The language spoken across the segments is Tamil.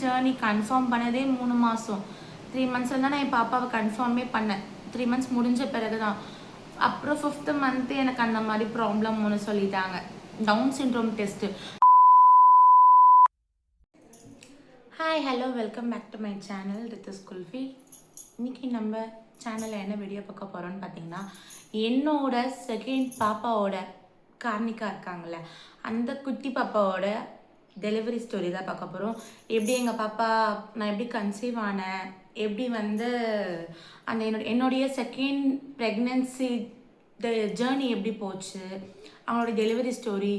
ஜேர்னி கன்ஃபார்ம் பண்ணதே 3 மாதம். 3 மந்த்ஸில் தான் நான் என் பாப்பாவை கன்ஃபார்மே பண்ணேன். 3 மந்த்ஸ் முடிஞ்ச பிறகு தான். அப்புறம் 5th மந்த்து எனக்கு அந்த மாதிரி ப்ராப்ளம் ஒன்று சொல்லிட்டாங்க, Down syndrome test. Hi hello welcome back to my channel Rithu Kulfi. இன்றைக்கி நம்ம சேனலில் என்ன வீடியோ பார்க்க போகிறோன்னு பார்த்தீங்கன்னா, என்னோட செகண்ட் பாப்பாவோட கார்னிகா இருக்காங்கள்ல, அந்த குட்டி பாப்பாவோட டெலிவரி ஸ்டோரி தான் பார்க்க போகிறோம். எப்படி எங்கள் பாப்பா நான் எப்படி கன்சீவ் ஆனேன், எப்படி வந்து அந்த என்னுடைய செகண்ட் ப்ரெக்னென்சி ஜேர்னி எப்படி போச்சு, அவங்களோட டெலிவரி ஸ்டோரி,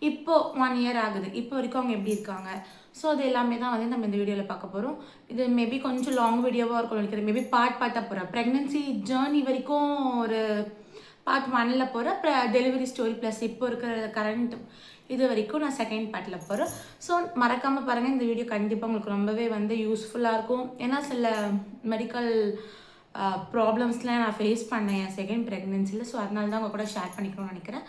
இப்போது 1 இயர் ஆகுது, இப்போ வரைக்கும் அவங்க எப்படி இருக்காங்க. ஸோ அது எல்லாமே தான் வந்து நம்ம இந்த வீடியோவில் பார்க்க போகிறோம். இது மேபி கொஞ்சம் லாங் வீடியோவாக இருக்கும் நினைக்கிறேன். மேபி பார்ட்டாக போகிறேன். ப்ரெக்னென்சி ஜேர்னி வரைக்கும் ஒரு பார்ட் 1ல் போகிறேன். டெலிவரி ஸ்டோரி ப்ளஸ் இப்போ இருக்கிற கரண்ட் இது வரைக்கும் நான் செகண்ட் பார்ட்டில் போகிறேன். ஸோ மறக்காமல் பாருங்கள், இந்த வீடியோ கண்டிப்பாக உங்களுக்கு ரொம்பவே வந்து யூஸ்ஃபுல்லாக இருக்கும். ஏன்னா சில மெடிக்கல் ப்ராப்ளம்ஸ்லாம் நான் ஃபேஸ் பண்ணேன் என் செகண்ட் ப்ரெக்னென்சியில். ஸோ அதனால தான் உங்கள் கூட ஷேர் பண்ணிக்கணும்னு நினைக்கிறேன்.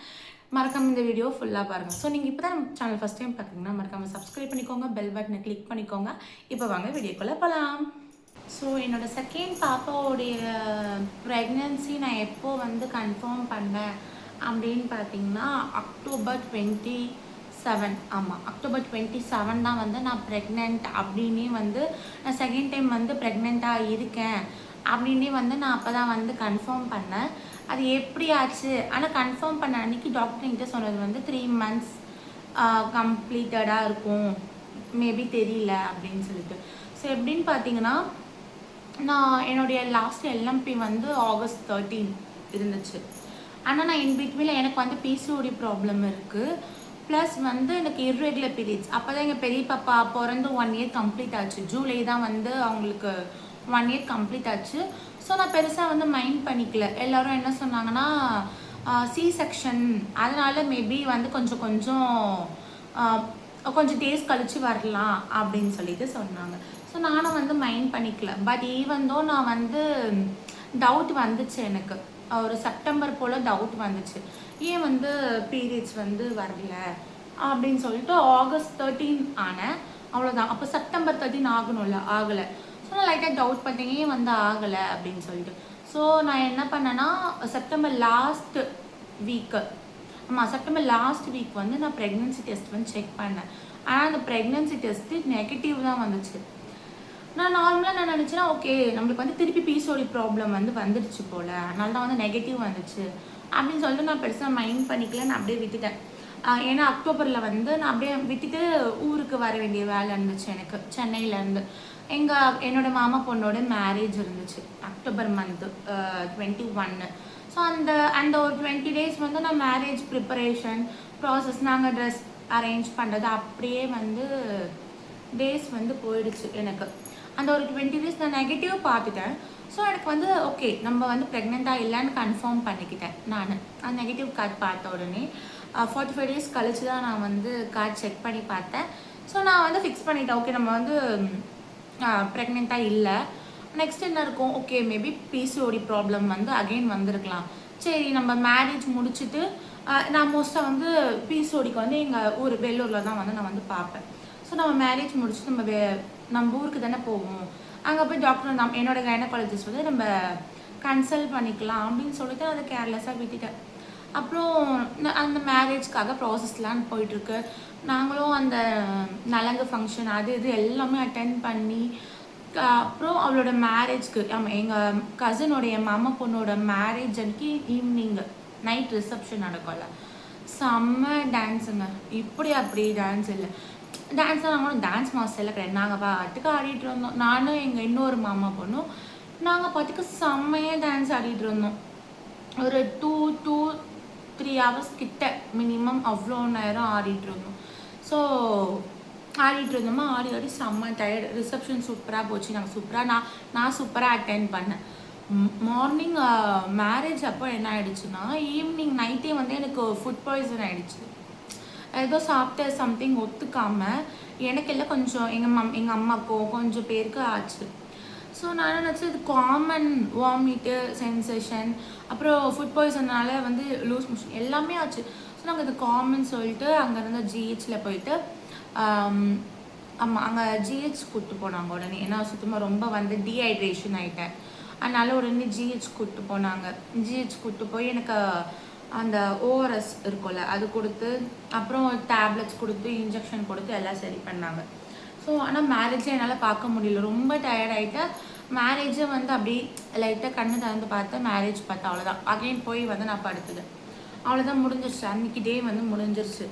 மறக்காமல் இந்த வீடியோ ஃபுல்லாக பாருங்கள். ஸோ நீங்கள் இப்போ தான் நம்ம சேனல் ஃபஸ்ட் டைம் பார்க்குறீங்கன்னா மறக்காமல் சப்ஸ்கிரைப் பண்ணிக்கோங்க, பெல் பட்டனை கிளிக் பண்ணிக்கோங்க. இப்போ வாங்க வீடியோக்குள்ளே போகலாம். ஸோ என்னோடய செகண்ட் பாப்பாவோடைய ப்ரெக்னென்சி நான் எப்போது வந்து கன்ஃபார்ம் பண்ணேன் அப்படின்னு பார்த்தீங்கன்னா, October 27. ஆமாம், October 27 தான் வந்து நான் ப்ரெக்னென்ட் அப்படின்னே வந்து நான் செகண்ட் டைம் வந்து ப்ரெக்னெண்ட்டாக இருக்கேன் அப்படின்னே வந்து நான் அப்போ தான் வந்து கன்ஃபார்ம் பண்ணேன். அது எப்படி ஆச்சு, ஆனால் கன்ஃபார்ம் பண்ண அன்றைக்கி டாக்டர் என்கிட்ட சொன்னது வந்து 3 months கம்ப்ளீட்டடாக இருக்கும், மேபி தெரியல அப்படின்னு சொல்லிட்டு. ஸோ எப்படின்னு பார்த்தீங்கன்னா, நான் என்னுடைய லாஸ்ட் எல்எம்பி வந்து August 13 இருந்துச்சு. ஆனால் நான் இன் பிட்வீனில் எனக்கு வந்து பிசிஓடி ப்ராப்ளம் இருக்குது, ப்ளஸ் வந்து எனக்கு இர்ரெகுலர் பீரியட்ஸ். அப்போ தான் எங்கள் பெரிய பாப்பா பிறந்து 1 year கம்ப்ளீட் ஆச்சு. ஜூலை தான் வந்து அவங்களுக்கு 1 year கம்ப்ளீட் ஆச்சு. ஸோ நான் பெருசாக வந்து மைண்ட் பண்ணிக்கல. எல்லோரும் என்ன சொன்னாங்கன்னா, சி செக்ஷன், அதனால் மேபி வந்து கொஞ்சம் டேஸ் கழித்து வரலாம் அப்படின்னு சொல்லிட்டு சொன்னாங்க. ஸோ நானும் வந்து மைண்ட் பண்ணிக்கல. பட் ஈவன் தோ நான் வந்து டவுட் வந்துச்சு, எனக்கு ஒரு செப்டம்பர் போல் டவுட் வந்துச்சு, ஏன் வந்து பீரியட்ஸ் வந்து வரல அப்படின்னு சொல்லிட்டு. August 13 ஆனேன், அவ்வளோதான். அப்போ செப்டம்பர் 13 ஆகணும்ல, ஆகலை. ஸோ நான் லைட்டாக டவுட் பண்ணேன், ஏன் வந்து ஆகலை அப்படின்னு சொல்லிட்டு. ஸோ நான் என்ன பண்ணேன்னா, செப்டம்பர் லாஸ்ட் வீக் வந்து நான் ப்ரெக்னென்சி டெஸ்ட் வந்து செக் பண்ணேன். ஆனால் அந்த ப்ரெக்னென்சி டெஸ்ட்டு நெகட்டிவ் தான் வந்துச்சு. நான் நார்மலாக நான் நினச்சேன்னா, ஓகே நம்மளுக்கு வந்து திருப்பி பிசிஓடி ப்ராப்ளம் வந்து வந்துடுச்சு போல், அதனால தான் வந்து நெகட்டிவ் வந்துச்சு அப்படின்னு சொல்லிட்டு நான் பெருசாக மைண்ட் பண்ணிக்கல. நான் அப்படியே விட்டுட்டேன். ஏன்னா அக்டோபரில் வந்து நான் அப்படியே விட்டுட்டு ஊருக்கு வர வேண்டிய வேலை இருந்துச்சு எனக்கு, சென்னையிலேருந்து. என்னோட மாமா பொண்ணோட மேரேஜ் இருந்துச்சு அக்டோபர் மந்த்து 21. ஸோ அந்த ஒரு 20 days வந்து நான் மேரேஜ் ப்ரிப்பரேஷன் ப்ராசஸ், நாங்கள் ட்ரெஸ் அரேஞ்ச் பண்ணுறது அப்படியே வந்து டேஸ் வந்து போயிடுச்சு எனக்கு. அந்த ஒரு 20 days நான் நெகட்டிவ் பார்த்துட்டேன். ஸோ எனக்கு வந்து ஓகே நம்ம வந்து ப்ரெக்னெண்ட்டாக இல்லைன்னு கன்ஃபார்ம் பண்ணிக்கிட்டேன். நான் அந்த நெகட்டிவ் கார்டு பார்த்த உடனே 45 days கழிச்சு தான் நான் வந்து கார்டு செக் பண்ணி பார்த்தேன். ஸோ நான் வந்து ஃபிக்ஸ் பண்ணிட்டேன், ஓகே நம்ம வந்து ப்ரெக்னெண்ட்டாக இல்லை. நெக்ஸ்ட் என்ன இருக்கும், ஓகே மேபி பிசிஓடி ப்ராப்ளம் வந்து அகெயின் வந்திருக்கலாம். சரி நம்ம மேரேஜ் முடிச்சுட்டு நான் மோஸ்ட்டாக வந்து பிசிஓடிக்கு வந்து எங்கள் ஊர் வேலூரில் தான் வந்து நான் வந்து பார்ப்பேன். ஸோ நம்ம மேரேஜ் முடிச்சுட்டு நம்ம ஊருக்கு தானே போவோம், அங்கே போய் டாக்டர் என்னோட கைனகாலஜிஸ்ட் வந்து நம்ம கன்சல்ட் பண்ணிக்கலாம் அப்படின்னு சொல்லிட்டு அதை கேர்லெஸ்ஸாக விட்டுட்டேன். அப்புறம் அந்த மேரேஜ்க்காக ப்ராசஸ்லாம் போயிட்டுருக்கு. நாங்களும் அந்த நலங்கு ஃபங்க்ஷன் அது இது எல்லாமே அட்டென்ட் பண்ணி, அப்புறம் அவளோட மேரேஜ்க்கு எங்கள் கசினோடைய மாமா பொண்ணோட மேரேஜ் அன்றைக்கி ஈவினிங் நைட் ரிசப்ஷன் நடக்கும்ல, செம்ம டான்ஸுங்க. இப்படி அப்படி டான்ஸ் இல்லை, டான்ஸ்லாம் நாங்களும் டான்ஸ் மாஸ்டரில் கிடையாது, நாங்கள் பாட்டுக்கு ஆடிட்டு இருந்தோம். நானும் எங்கள் இன்னொரு மாமா பொண்ணும் நாங்கள் பாட்டுக்கு செம்மையாக டான்ஸ் ஆடிட்டு இருந்தோம். ஒரு 2-3 hours கிட்ட மினிமம் அவ்வளோ நேரம் ஆடிட்டு இருந்தோம். ஸோ ஆடிட்டு இருந்தோமா, ஆடி செம்ம டயர்டு. ரிசப்ஷன் சூப்பராக போச்சு, நாங்கள் சூப்பராக நான் சூப்பராக அட்டென்ட் பண்ணேன். மார்னிங் மேரேஜ் அப்போ என்ன ஆகிடுச்சுன்னா, ஈவினிங் நைட்டே வந்து எனக்கு ஃபுட் பாய்சன் ஆகிடுச்சு. ஏதோ சாப்பிட்ட சம்திங் ஒத்துக்காமல் எனக்கு எல்லாம் கொஞ்சம் எங்கள் அம்மாக்கோ கொஞ்சம் பேருக்கு ஆச்சு. ஸோ நான் நினச்சேன் இது காமன் வாமிட்டு சென்சேஷன், அப்புறம் ஃபுட் பாய்சனால் வந்து லூஸ் மோஷன் எல்லாமே ஆச்சு. ஸோ நாங்கள் இது காமன் சொல்லிட்டு அங்கேருந்து ஜிஹெச்சில் போயிட்டு ஆமாம், அங்கே ஜிஹெச் கூப்பிட்டு போனாங்க உடனே. ஏன்னா சுத்தமாக ரொம்ப வந்து டீஹைட்ரேஷன் ஆகிட்டேன். அதனால உடனே ஜிஹெச் கூப்பிட்டு போனாங்க. ஜிஹெச் கூப்பிட்டு போய் எனக்கு அந்த ஓஆர்எஸ் இருக்கும்ல அது கொடுத்து, அப்புறம் டேப்லெட்ஸ் கொடுத்து, இன்ஜெக்ஷன் கொடுத்து எல்லாம் சரி பண்ணாங்க. ஸோ ஆனால் மேரேஜை என்னால் பார்க்க முடியல, ரொம்ப டயர்ட் ஆகிட்டேன். மேரேஜை வந்து அப்படியே லைட்டாக கண்ணு திறந்து பார்த்தேன், மேரேஜ் பார்த்தேன், அவ்வளோதான். அகைன் போய் வந்து நான் படுத்துட்டேன், அவ்வளோதான், முடிஞ்சிருச்சு. அன்றைக்கி டே வந்து முடிஞ்சிருச்சு.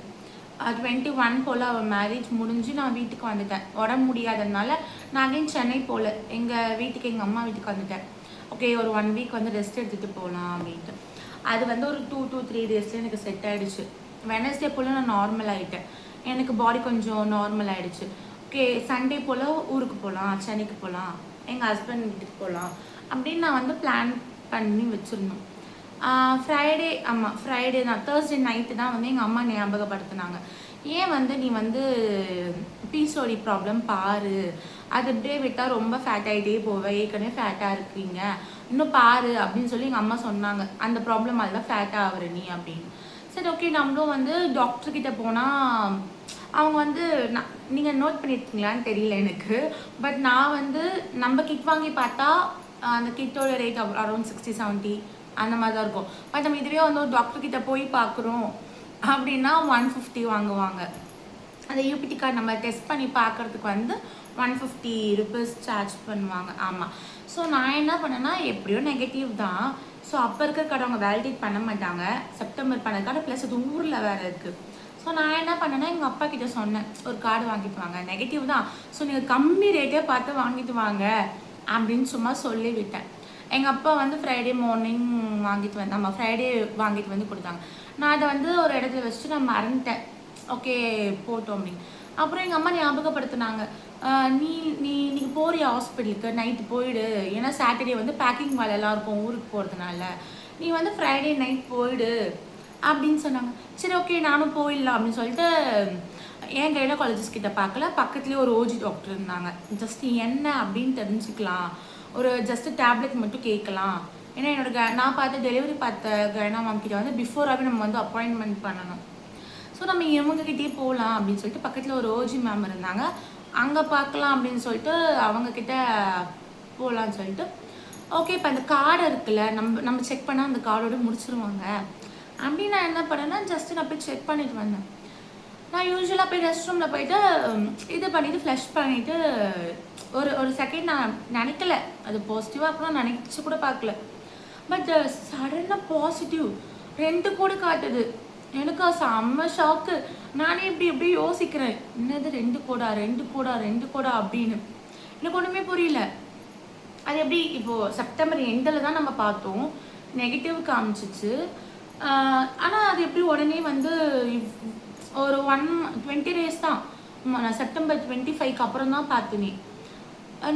21 போல் அவள் மேரேஜ் முடிஞ்சு நான் வீட்டுக்கு வந்துட்டேன். உடம்பு முடியாததுனால நான் அகைன் சென்னை போகல, எங்கள் வீட்டுக்கு, எங்கள் அம்மா வீட்டுக்கு வந்துட்டேன். ஓகே, ஒரு 1 வீக் வந்து ரெஸ்ட் எடுத்துகிட்டு போகலாம் அப்படின்ட்டு. அது வந்து ஒரு 2 to 3 டேஸில் எனக்கு செட் ஆகிடுச்சு. வெனஸ்டே போல் நான் நார்மல் ஆகிட்டேன், எனக்கு பாடி கொஞ்சம் நார்மல் ஆகிடுச்சு. ஓகே, சண்டே போல் ஊருக்கு போகலாம், சென்னைக்கு போகலாம், எங்கள் ஹஸ்பண்ட் வீட்டுக்கு போகலாம் அப்படின்னு நான் வந்து பிளான் பண்ணி வச்சுருந்தோம். ஃப்ரைடே, ஆமாம் ஃப்ரைடே தான், தேர்ஸ்டே நைட்டு தான் வந்து எங்கள் அம்மா ஞாபகப்படுத்தினாங்க. ஏன் வந்து நீ வந்து பிசிஓடி ப்ராப்ளம் பாரு, அது அப்படியே விட்டால் ரொம்ப ஃபேட் ஆகிட்டே போவேன், ஏற்கனவே ஃபேட்டாக இருக்கீங்க, இன்னும் பாரு அப்படின்னு சொல்லி எங்கள் அம்மா சொன்னாங்க. அந்த ப்ராப்ளம் அதுதான் ஃபேட்டாக ஆகுற நீ அப்படின்னு. சரி, ஓகே, நம்மளும் வந்து டாக்டர்கிட்ட போனால் அவங்க வந்து நீங்கள் நோட் பண்ணியிருக்கீங்களான்னு தெரியல எனக்கு, பட் நான் வந்து நம்ம கிட் வாங்கி பார்த்தா அந்த கிட்டோட ரேட் அரௌண்ட் 60-70 அந்த மாதிரி தான் இருக்கும். பட் நம்ம இதுவே வந்து ஒரு டாக்டர்கிட்ட போய் பார்க்குறோம் அப்படின்னா 150 வாங்குவாங்க. அந்த யூபிடி கார்டு நம்ம டெஸ்ட் பண்ணி பார்க்குறதுக்கு வந்து 150 ருபீஸ் சார்ஜ் பண்ணுவாங்க. ஆமாம். ஸோ நான் என்ன பண்ணேன்னா, எப்படியோ நெகட்டிவ் தான், ஸோ அப்போ இருக்கிற கடை அவங்க வேலிடேட் பண்ண மாட்டாங்க, செப்டம்பர் பண்ண கடை, ப்ளஸ் அது ஊரில் வேறு இருக்குது. ஸோ நான் என்ன பண்ணேன்னா, எங்கள் அப்பா கிட்டே சொன்னேன், ஒரு கார்டு வாங்கிட்டு வாங்க, நெகட்டிவ் தான், ஸோ நீங்கள் கம்மி ரேட்டே பார்த்து வாங்கிட்டு வாங்க அப்படின்னு சும்மா சொல்லி விட்டேன். எங்கள் அப்பா வந்து ஃப்ரைடே மார்னிங் வாங்கிட்டு வந்து, நம்ம ஃப்ரைடே வாங்கிட்டு வந்து கொடுத்தாங்க. நான் அதை வந்து ஒரு இடத்துல வச்சுட்டு நான் மறந்துட்டேன், ஓகே போட்டோம் அப்படின்னு. அப்புறம் எங்கள் அம்மா ஞாபகப்படுத்தினாங்க, நீ நீங்கள் போறிய ஹாஸ்பிட்டலுக்கு நைட்டு போயிடு, ஏன்னா சாட்டர்டே வந்து பேக்கிங் வேலையெல்லாம் இருக்கும் ஊருக்கு போகிறதுனால, நீ வந்து ஃப்ரைடே நைட் போயிடு அப்படின்னு சொன்னாங்க. சரி, ஓகே, நானும் போயிடலாம் அப்படின்னு சொல்லிட்டு என் கைனகாலஜிஸ்ட் கிட்ட பார்க்கல, பக்கத்துலேயே ஒரு ஓஜி டாக்டர் இருந்தாங்க. ஜஸ்ட் என்ன அப்படின்னு தெரிஞ்சுக்கலாம், ஒரு ஜஸ்ட் டேப்லெட் மட்டும் கேட்கலாம். ஏன்னா நான் பார்த்த டெலிவரி பார்த்த கைனா மேம் கிட்ட வந்து பிஃபோராகவே நம்ம வந்து அப்பாயின்மெண்ட் பண்ணணும். ஸோ நம்ம இவங்ககிட்டே போகலாம் அப்படின்னு சொல்லிட்டு பக்கத்தில் ஒரு ஓஜி மேம் இருந்தாங்க, அங்கே பார்க்கலாம் அப்படின்னு சொல்லிட்டு அவங்கக்கிட்ட போகலான்னு சொல்லிட்டு, ஓகே, இப்போ அந்த கார்டு இருக்குல்ல, நம்ம செக் பண்ணால் அந்த கார்டோடு முடிச்சிருவாங்க அப்படின்னு நான் என்ன பண்ணேன்னா, ஜஸ்ட்டு நான் போய் செக் பண்ணிட்டு வந்தேன். நான் யூஸ்வலாக போய் ரெஸ்ட் ரூமில் போயிட்டு இது பண்ணிவிட்டு ஃப்ளஷ் பண்ணிவிட்டு ஒரு செகண்ட் நான் நினைக்கல அது பாசிட்டிவாக, அப்புறம் நினச்சி கூட பார்க்கல. பட் சடனாக பாசிட்டிவ் 2 கோடு காட்டுது. எனக்கு செம்ம ஷாக்கு. நானே எப்படி யோசிக்கிறேன், என்னது 2 கோடா அப்படின்னு. எனக்கு ஒன்றுமே புரியல. அது எப்படி இப்போது செப்டம்பர் எண்டில் தான் நம்ம பார்த்தோம், நெகட்டிவ் காமிச்சிச்சு. ஆனால் அது எப்படி உடனே வந்து ஒரு 20 டேஸ் தான், நான் செப்டம்பர் 25க்கு அப்புறம் தான் பார்த்தேனே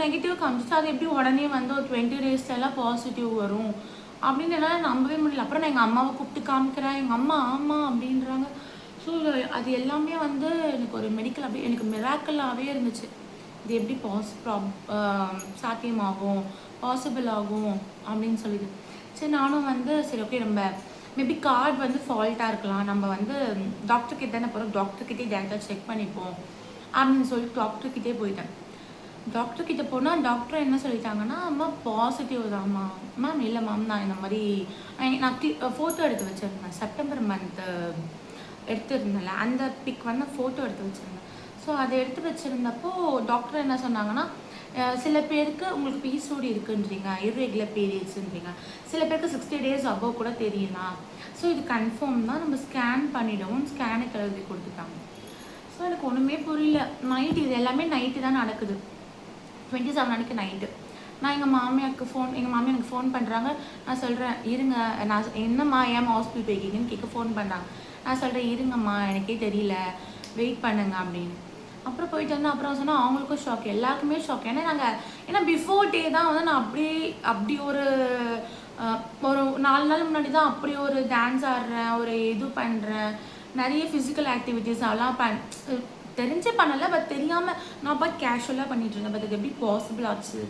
நெகட்டிவ் காமிச்சிச்சு. அது எப்படி உடனே வந்து ஒரு 20 டேஸ்லாம் பாசிட்டிவ் வரும் அப்படின்னு என்னால் நம்பவே முடியல. அப்புறம் நான் எங்கள் அம்மாவை கூப்பிட்டு காமிக்கிறேன், எங்கள் அம்மா ஆமாம் அப்படின்றாங்க. ஸோ அது எல்லாமே வந்து எனக்கு ஒரு மெடிக்கல் அப்படி எனக்கு மிராக்கலாகவே இருந்துச்சு. இது எப்படி சாத்தியமாகும், பாசிபிள் ஆகும் அப்படின்னு சொல்லிட்டு. சரி, நானும் வந்து சரி, ஓகே, நம்ம மேபி கார்டு வந்து ஃபால்ட்டாக இருக்கலாம், நம்ம வந்து டாக்டர்கிட்ட தானே போகிறோம், டாக்டர்கிட்டே டேரெக்டாக செக் பண்ணிப்போம் அப்படின்னு சொல்லிட்டு டாக்டர்கிட்டே போயிட்டேன். டாக்டர்கிட்ட போனால் டாக்டர் என்ன சொல்லிட்டாங்கன்னா, அம்மா பாசிட்டிவ் தான்மா. மேம் இல்லை மேம், நான் இந்த மாதிரி நான் ஃபோட்டோ எடுத்து வச்சுருந்தேன், செப்டம்பர் மந்த்து எடுத்துருந்தேன்ல, அந்த பிக் வந்து ஃபோட்டோ எடுத்து வச்சுருந்தேன். ஸோ அதை எடுத்து வச்சுருந்தப்போ டாக்டர் என்ன சொன்னாங்கன்னா, சில பேருக்கு உங்களுக்கு பிசிஓடி இருக்குன்றீங்க, இர்ரெகுலர் பீரியட்ஸுன்றீங்க, சில பேருக்கு 60 days அபவ் கூட தெரியலாம், ஸோ இது கன்ஃபார்ம் தான், நம்ம ஸ்கேன் பண்ணிவிடுவோம், ஸ்கேனுக்கு எழுதி கொடுத்துட்டாங்க. ஸோ எனக்கு ஒன்றுமே புரியல. நைட்டு இது எல்லாமே நைட்டு தான் நடக்குது, 27 அன்றைக்கி நைட்டு. நான் எங்கள் மாமியார் எனக்கு ஃபோன் பண்ணுறாங்க. நான் சொல்கிறேன், இருங்க, நான் என்னம்மா ஏன் ஹாஸ்பிட்டல் போய்க்கிங்கன்னு கேட்க ஃபோன் பண்ணுறாங்க. நான் சொல்கிறேன், இருங்கம்மா எனக்கே தெரியல, வெயிட் பண்ணுங்க அப்படின்னு. அப்புறம் போயிட்டு வந்து அப்புறம் சொன்னால் அவங்களுக்கும் ஷாக், எல்லாருக்குமே ஷாக். ஏன்னா பிஃபோர் டே தான் வந்து நான் அப்படி ஒரு 4 நாள் முன்னாடி தான் அப்படி ஒரு டான்ஸ் ஆடுறேன், ஒரு இது பண்ணுறேன், நிறைய ஃபிசிக்கல் ஆக்டிவிட்டீஸ் அதெல்லாம் தெரிஞ்சே பண்ணலை, பட் தெரியாமல் நான் பார்த்து கேஷுவலாக பண்ணிட்டு இருந்தேன். பட் அது எப்படி பாசிபிள் ஆச்சு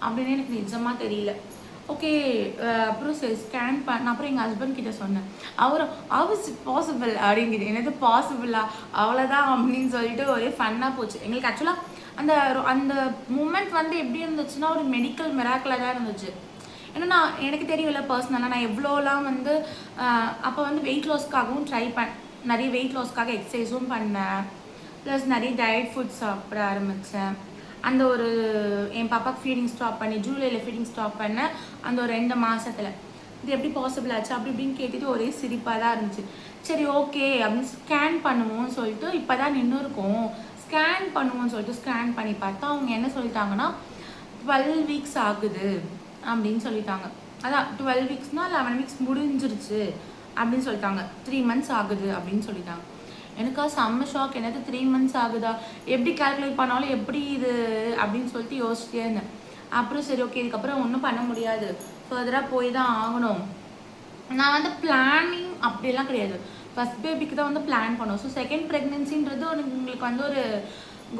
அப்படின்னு எனக்கு நிஜமாக தெரியல. ஓகே, அப்புறம் ஸ்கேன் பண்ண அப்புறம் எங்கள் ஹஸ்பண்ட் கிட்ட சொன்னேன். ஹவ் இஸ் இட் பாசிபிள் அப்படிங்கிது. என்னது பாசிபிளா, அவ்வளோதான் அப்படின்னு சொல்லிட்டு ஒரே ஃபன்னாக போச்சு எங்களுக்கு. ஆக்சுவலாக அந்த அந்த மூமெண்ட் வந்து எப்படி இருந்துச்சுன்னா ஒரு மெடிக்கல் மிராக்கிளாக தான் இருந்துச்சு. ஏன்னா எனக்கு தெரியல பர்சனலாக நான் எவ்வளோலாம் வந்து அப்போ வந்து வெயிட் லாஸ்க்காகவும் நிறைய வெயிட் லாஸ்க்காக எக்ஸசைஸும் பண்ணேன். ப்ளஸ் நிறைய டயட் ஃபுட் சாப்பிட ஆரம்பித்தேன். அந்த ஒரு என் பாப்பாவுக்கு ஃபீடிங் ஸ்டாப் பண்ணி ஜூலையில் ஃபீடிங் ஸ்டாப் பண்ணேன். அந்த ஒரு 2 மாதத்தில் இது எப்படி பாசிபிள் ஆச்சு அப்படி இப்படின்னு கேட்டுட்டு ஒரே சிரிப்பாக தான் இருந்துச்சு. சரி ஓகே அப்படின்னு ஸ்கேன் பண்ணுவோம்னு சொல்லிட்டு இப்போ தான் நின்று இருக்கோம், ஸ்கேன் பண்ணுவோம்னு சொல்லிட்டு ஸ்கேன் பண்ணி பார்த்தா அவங்க என்ன சொல்லிட்டாங்கன்னா 12 வீக்ஸ் ஆகுது அப்படின்னு சொல்லிட்டாங்க. அதான் 12 வீக்ஸ்னால் 11 வீக்ஸ் முடிஞ்சிருச்சு அப்படின்னு சொல்லிட்டாங்க. 3 months ஆகுது அப்படின்னு சொல்லிட்டாங்க. எனக்கா செம்ம ஷாக். என்னது 3 months ஆகுதா, எப்படி கால்குலேட் பண்ணாலும் எப்படி இது அப்படின்னு சொல்லிட்டு யோசிச்சிட்டே இருந்தேன். அப்புறம் சரி ஓகே இதுக்கப்புறம் ஒன்றும் பண்ண முடியாது, ஃபர்தராக போய் தான் ஆகணும். நான் வந்து பிளானிங் அப்படியெல்லாம் கிடையாது, ஃபர்ஸ்ட் பேபிக்கு தான் வந்து பிளான் பண்ணுவோம். ஸோ செகண்ட் ப்ரெக்னென்சின்றது உங்களுக்கு வந்து ஒரு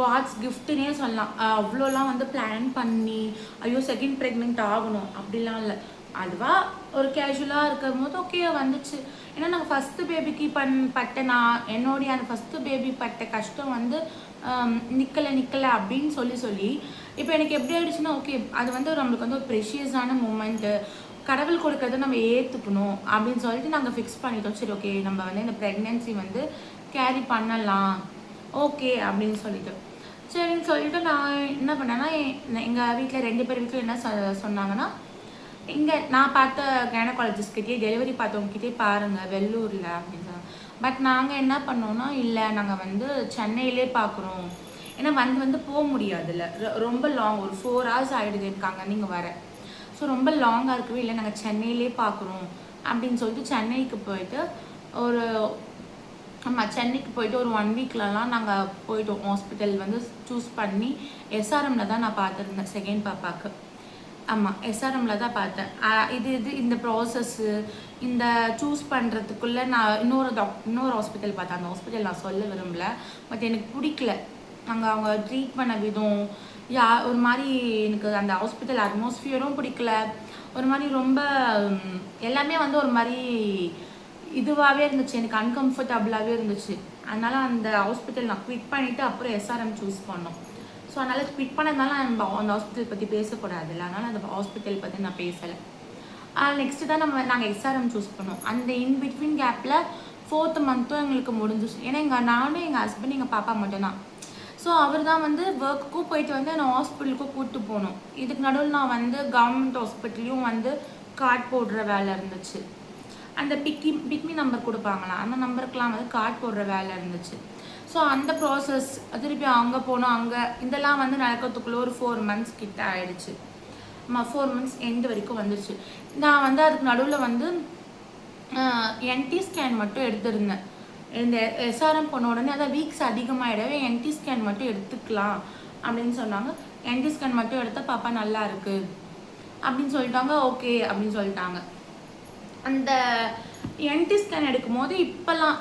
காட்ஸ் கிஃப்ட்டுனே சொல்லலாம். அவ்வளோலாம் வந்து பிளான் பண்ணி ஐயோ செகண்ட் ப்ரெக்னென்ட் ஆகணும் அப்படிலாம் இல்லை. அதுவாக ஒரு கேஷுவலாக இருக்கும் போது ஓகே வந்துச்சு. ஏன்னா நாங்கள் ஃபஸ்ட்டு பேபிக்கு பட்ட என்னுடைய அந்த ஃபஸ்ட்டு பேபி பட்ட கஷ்டம் வந்து நிற்கலை அப்படின்னு சொல்லி இப்போ எனக்கு எப்படி ஆயிடுச்சுன்னா ஓகே அது வந்து நம்மளுக்கு வந்து ஒரு ப்ரெஷியஸான மூமெண்ட்டு, கடவுள் கொடுக்கறத நம்ம ஏற்றுக்கணும் அப்படின்னு சொல்லிட்டு நாங்கள் ஃபிக்ஸ் பண்ணிட்டோம். சரி ஓகே நம்ம வந்து இந்த ப்ரெக்னென்சி வந்து கேரி பண்ணலாம் ஓகே அப்படின்னு சொல்லிட்டு சரின்னு சொல்லிட்டு நான் என்ன பண்ணேன்னா எங்கள் வீட்டில் 2 பேர் வீட்டில் என்ன சொன்னாங்கன்னா இங்கே நான் பார்த்த கைனகாலஜிஸ்ட்கிட்டே டெலிவரி பார்த்தவங்ககிட்டே பாருங்கள் வெள்ளூரில் அப்படின்னு சொன்னாங்க. பட் நாங்கள் என்ன பண்ணோன்னா இல்லை நாங்கள் வந்து சென்னையிலே பார்க்குறோம், ஏன்னா வந்து போக முடியாதுல்ல, ரொம்ப லாங், ஒரு 4 hours ஆகிடுது எனக்கு அங்கே நீங்கள் வர. ஸோ ரொம்ப லாங்காக இருக்கவே இல்லை, நாங்கள் சென்னையிலே பார்க்குறோம் அப்படின்னு சொல்லிட்டு சென்னைக்கு போயிட்டு சென்னைக்கு போயிட்டு ஒரு 1 weekலலாம் நாங்கள் போயிட்டோம். ஹாஸ்பிட்டல் வந்து சூஸ் பண்ணி எஸ்ஆர்எம்மில் தான் நான் பார்த்துருந்தேன் செகண்ட் பாப்பாவுக்கு. ஆமாம் எஸ்ஆர்எம்மில் தான் பார்த்தேன். இந்த ப்ராசஸ்ஸு இந்த சூஸ் பண்ணுறதுக்குள்ளே நான் இன்னொரு ஹாஸ்பிட்டல் பார்த்தேன். அந்த ஹாஸ்பிட்டல் நான் சொல்ல விரும்பலை, பட் எனக்கு பிடிக்கல. அங்கே அவங்க ட்ரீட் பண்ண விதம் ஒரு மாதிரி எனக்கு அந்த ஹாஸ்பிட்டல் அட்மாஸ்ஃபியரும் பிடிக்கல. ஒரு மாதிரி ரொம்ப எல்லாமே வந்து ஒரு மாதிரி இதுவாகவே இருந்துச்சு, எனக்கு அன்கம்ஃபர்டபுளாகவே இருந்துச்சு. அதனால் அந்த ஹாஸ்பிட்டல் நான் குவிட் பண்ணிவிட்டு அப்புறம் எஸ்ஆர்எம் சூஸ் பண்ணோம். ஸோ அதனால் குவிட் பண்ணதுனால அந்த ஹாஸ்பிட்டல் பற்றி பேசக்கூடாதுல்ல, அதனால் அந்த ஹாஸ்பிட்டல் பற்றி நான் பேசலை. நெக்ஸ்ட்டு தான் நாங்கள் எஸ்ஆர்எம் சூஸ் பண்ணோம். அந்த இன்பிட்வீன் கேப்பில் 4th month எங்களுக்கு முடிஞ்சிச்சு. ஏன்னா நானும் எங்கள் ஹஸ்பண்ட் எங்கள் பாப்பா மட்டும்தான். ஸோ அவர் தான் வந்து ஒர்க்குக்கும் போயிட்டு வந்து நான் ஹாஸ்பிட்டலுக்கும் கூப்பிட்டு போகணும். இதுக்கு நடுவில் நான் வந்து கவர்மெண்ட் ஹாஸ்பிட்டல்லையும் வந்து கார்டு போடுற வேலை இருந்துச்சு. அந்த பிக்மி நம்பர் கொடுப்பாங்களா, அந்த நம்பருக்கெலாம் வந்து கார்டு போடுற வேலை இருந்துச்சு. ஸோ அந்த ப்ராசஸ் திருப்பி அங்கே போனோம். அங்கே இதெல்லாம் வந்து நடக்கிறதுக்குள்ளே ஒரு 4 months கிட்ட ஆகிடுச்சு. 4 months எண்டு வரைக்கும் வந்துடுச்சு. நான் வந்து அதுக்கு நடுவில் வந்து என்டி ஸ்கேன் மட்டும் எடுத்திருந்தேன். இந்த எஸ்ஆர்எம் போன உடனே அதான் வீக்ஸ் அதிகமாகிடவே என்டி ஸ்கேன் மட்டும் எடுத்துக்கலாம் அப்படின்னு சொன்னாங்க. என்டி ஸ்கேன் மட்டும் எடுத்தால் பாப்பா நல்லா இருக்குது அப்படின்னு சொல்லிட்டாங்க. ஓகே அப்படின்னு சொல்லிட்டாங்க. அந்த என்டி ஸ்கேன் எடுக்கும் போது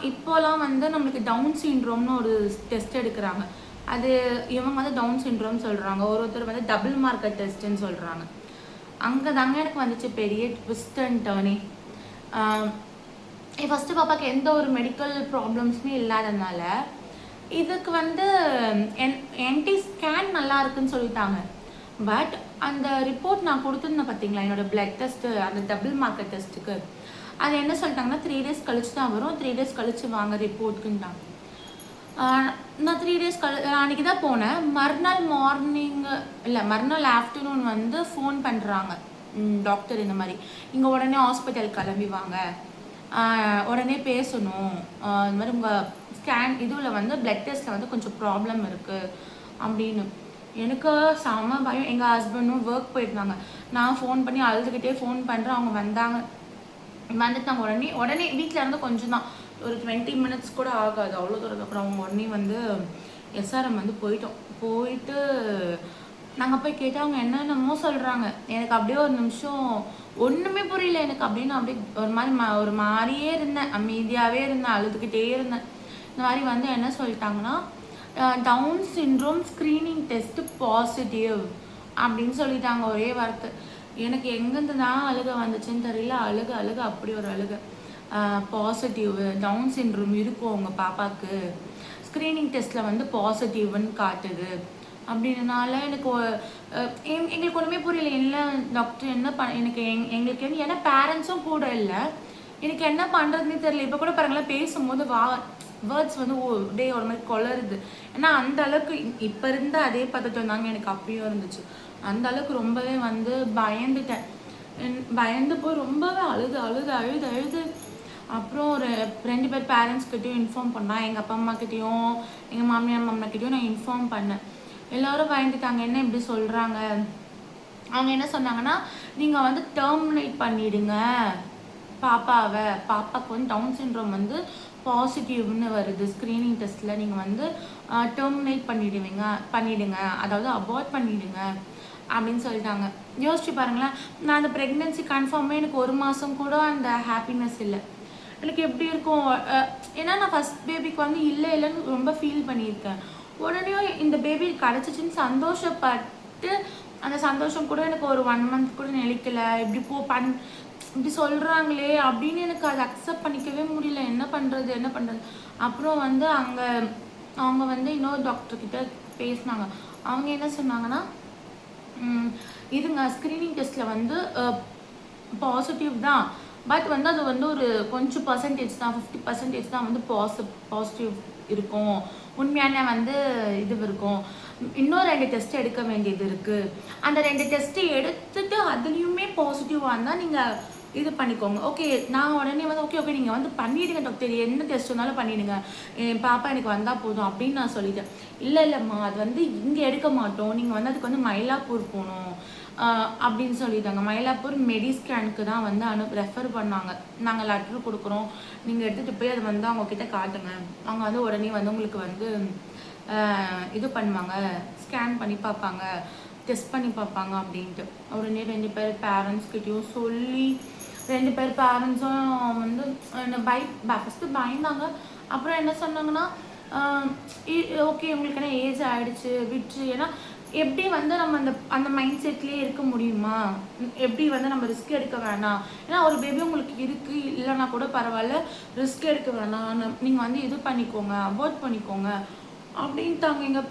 இப்போலாம் வந்து நம்மளுக்கு டவுன் சிண்ட்ரோம்னு ஒரு டெஸ்ட் எடுக்கிறாங்க. அது இவங்க வந்து டவுன் சிண்ட்ரோம் சொல்கிறாங்க, ஒருத்தர் வந்து டபுள் மார்க்கர் டெஸ்ட்டுன்னு சொல்கிறாங்க. அங்கே தாங்க எனக்கு வந்துச்சு பெரிய ட்விஸ்ட் அண்ட் டர்னே. ஃபஸ்ட்டு பாப்பாவுக்கு எந்த ஒரு மெடிக்கல் ப்ராப்ளம்ஸுமே இல்லாததுனால இதுக்கு வந்து என்டி ஸ்கேன் நல்லா இருக்குன்னு சொல்லிட்டாங்க. பட் அந்த ரிப்போர்ட் நான் கொடுத்துருந்தேன் பார்த்தீங்களா, என்னோடய பிளட் டெஸ்ட்டு, அந்த டபுள் மார்க்கர் டெஸ்ட்டுக்கு, அது என்ன சொல்லிட்டாங்கன்னா 3 days கழிச்சு தான் வரும், 3 days கழிச்சு வாங்க ரிப்போர்ட்டுக்குன்ட்டாங்க. நான் 3 days அன்றைக்கி தான் போனேன். மறுநாள் ஆஃப்டர்நூன் வந்து ஃபோன் பண்ணுறாங்க டாக்டர், இந்த மாதிரி இங்கே உடனே ஹாஸ்பிட்டல் கிளம்பி வாங்க, உடனே பேசணும், இந்த மாதிரி உங்கள் ஸ்கேன் இதில் வந்து பிளட் டெஸ்ட்டில் வந்து கொஞ்சம் ப்ராப்ளம் இருக்குது அப்படின்னு. எனக்கு செம பயம். எங்கள் ஹஸ்பண்டும் ஒர்க் போயிருந்தாங்க. நான் ஃபோன் பண்ணி அழுதுகிட்டே ஃபோன் பண்ணுறேன். அவங்க வந்துட்டாங்க. உடனே வீட்டில் இருந்து கொஞ்சம் தான், ஒரு 20 minutes கூட ஆகாது, அவ்வளோ தூரம். அப்புறம் அவங்க உடனே வந்து எஸ்ஆர்எம் வந்து போயிட்டு நாங்கள் போய் கேட்டால் அவங்க என்னென்னமோ சொல்கிறாங்க. எனக்கு அப்படியே ஒரு நிமிஷம் ஒன்றுமே புரியல எனக்கு. அப்படியே ஒரு மாதிரியே இருந்தேன், அமைதியாகவே இருந்தேன், அழுதுகிட்டே இருந்தேன். இந்த மாதிரி வந்து என்ன சொல்லிட்டாங்கன்னா Down syndrome screening test positive அப்படின்னு சொல்லிட்டாங்க ஒரே வார்த்தை. எனக்கு எங்கேருந்து தான் அழுக வந்துச்சுன்னு தெரியல. அழுக அப்படி ஒரு அழுக. பாசிட்டிவ் டவுன் சிண்ட்ரோம் இருக்கும் உங்கள் பாப்பாவுக்கு, ஸ்க்ரீனிங் டெஸ்ட்டில் வந்து பாசிட்டிவ்னு காட்டுது அப்படின்றனால எனக்கு எங்களுக்கு ஒன்றுமே புரியல. என்ன டாக்டர் என்ன எனக்கு எங்களுக்கு வந்து ஏன்னா பேரண்ட்ஸும் கூட இல்லை. எனக்கு என்ன பண்ணுறதுனே தெரியல. இப்போ கூட பாருங்களேன், பேசும்போது வேர்ட்ஸ் வந்து ஒரு மாதிரி கொளருது. ஏன்னா அந்த அளவுக்கு இப்போ இருந்த அதே பதட்டம் தாங்க எனக்கு அப்பயும் இருந்துச்சு. அந்த அளவுக்கு ரொம்பவே வந்து பயந்துட்டேன். பயந்து போய் ரொம்பவே அழுது அழுது அழுது அழுது அப்புறம் ஒரு 2 பேர் பேரண்ட்ஸ்கிட்டையும் இன்ஃபார்ம் பண்ணேன். எங்கள் அப்பா அம்மாக்கிட்டேயும் எங்கள் மாமியார் மாமனார்கிட்டையும் நான் இன்ஃபார்ம் பண்ணேன். எல்லோரும் பயந்துட்டாங்க, என்ன இப்படி சொல்கிறாங்க. அவங்க என்ன சொன்னாங்கன்னா, நீங்கள் வந்து டெர்மினேட் பண்ணிவிடுங்க பாப்பாவுக்கு வந்து டவுன் சிண்ட்ரோம் வந்து பாசிட்டிவ்னு வருது ஸ்க்ரீனிங் டெஸ்ட்டில். நீங்கள் வந்து டெர்மினேட் பண்ணிவிடுங்க, அதாவது அபார்ட் பண்ணிவிடுங்க அப்படின்னு சொல்லிட்டாங்க. யோசிச்சு பாருங்களேன், நான் அந்த ப்ரெக்னென்சி கன்ஃபார்மே எனக்கு 1 மாதம் கூட அந்த ஹாப்பினஸ் இல்லை. எனக்கு எப்படி இருக்கும், ஏன்னா நான் ஃபஸ்ட் பேபிக்கு வந்து இல்லைன்னு ரொம்ப ஃபீல் பண்ணியிருக்கேன். உடனே இந்த பேபி கிடச்சிச்சின்னு சந்தோஷப்பட்டு அந்த சந்தோஷம் கூட எனக்கு ஒரு 1 மந்த் கூட நிலைக்கல. இப்படி சொல்கிறாங்களே அப்படின்னு எனக்கு அதை அக்செப்ட் பண்ணிக்கவே முடியல. என்ன பண்ணுறது. அப்புறம் வந்து அவங்க வந்து இன்னொரு டாக்டர்கிட்ட பேசினாங்க. அவங்க என்ன சொன்னாங்கன்னா, இதுங்க ஸ்க்ரீனிங் டெஸ்ட்டில் வந்து பாசிட்டிவ் தான், பட் வந்து அது வந்து ஒரு கொஞ்சம் பர்சன்டேஜ் தான், 50% தான் வந்து பாசிட்டிவ் இருக்கும். உண்மையான வந்து இது இருக்கும். இன்னும் 2 டெஸ்ட் எடுக்க வேண்டியது இருக்குது. அந்த 2 டெஸ்ட்டு எடுத்துட்டு அதுலேயுமே பாசிட்டிவாக இருந்தால் நீங்கள் இது பண்ணிக்கோங்க. ஓகே, நான் உடனே வந்து ஓகே நீங்கள் வந்து பண்ணிவிடுங்க டாக்டர், என்ன டெஸ்ட் வந்தாலும் பண்ணிவிடுங்க, என் பாப்பா எனக்கு வந்தால் போதும் அப்படின்னு நான் சொல்லிட்டேன். இல்லைம்மா, அது வந்து இங்கே எடுக்க மாட்டோம், நீங்கள் வந்து அதுக்கு வந்து மயிலாப்பூர் போகணும் அப்படின்னு சொல்லிட்டாங்க. மயிலாப்பூர் மெடிஸ்கேனுக்கு தான் வந்து ரெஃபர் பண்ணாங்க. நாங்கள் லெட்ரு கொடுக்குறோம், நீங்கள் எடுத்துகிட்டு போய் அதை வந்து அவங்கக்கிட்ட காட்டுங்க, அவங்க வந்து உடனே வந்து உங்களுக்கு வந்து இது பண்ணுவாங்க, ஸ்கேன் பண்ணி பார்ப்பாங்க, டெஸ்ட் பண்ணி பார்ப்பாங்க அப்படின்ட்டு. உடனே 2 பேர் பேரண்ட்ஸ்கிட்டையும் சொல்லி 2 பேர் பேரண்ட்ஸும் வந்து ஃபஸ்ட்டு பயந்தாங்க. அப்புறம் என்ன சொன்னாங்கன்னா, ஓகே உங்களுக்கு என்ன ஏஜ் ஆகிடுச்சு விட்டு, ஏன்னா எப்படி வந்து நம்ம அந்த மைண்ட் செட்லேயே இருக்க முடியுமா, எப்படி வந்து நம்ம ரிஸ்க் எடுக்க வேணாம், ஏன்னா ஒரு பேபி உங்களுக்கு இருக்குது இல்லைன்னா கூட பரவாயில்ல, ரிஸ்க் எடுக்க வேணாம், நீங்கள் வந்து இது பண்ணிக்கோங்க, அவாய்ட் பண்ணிக்கோங்க அப்படின்ட்டாங்க.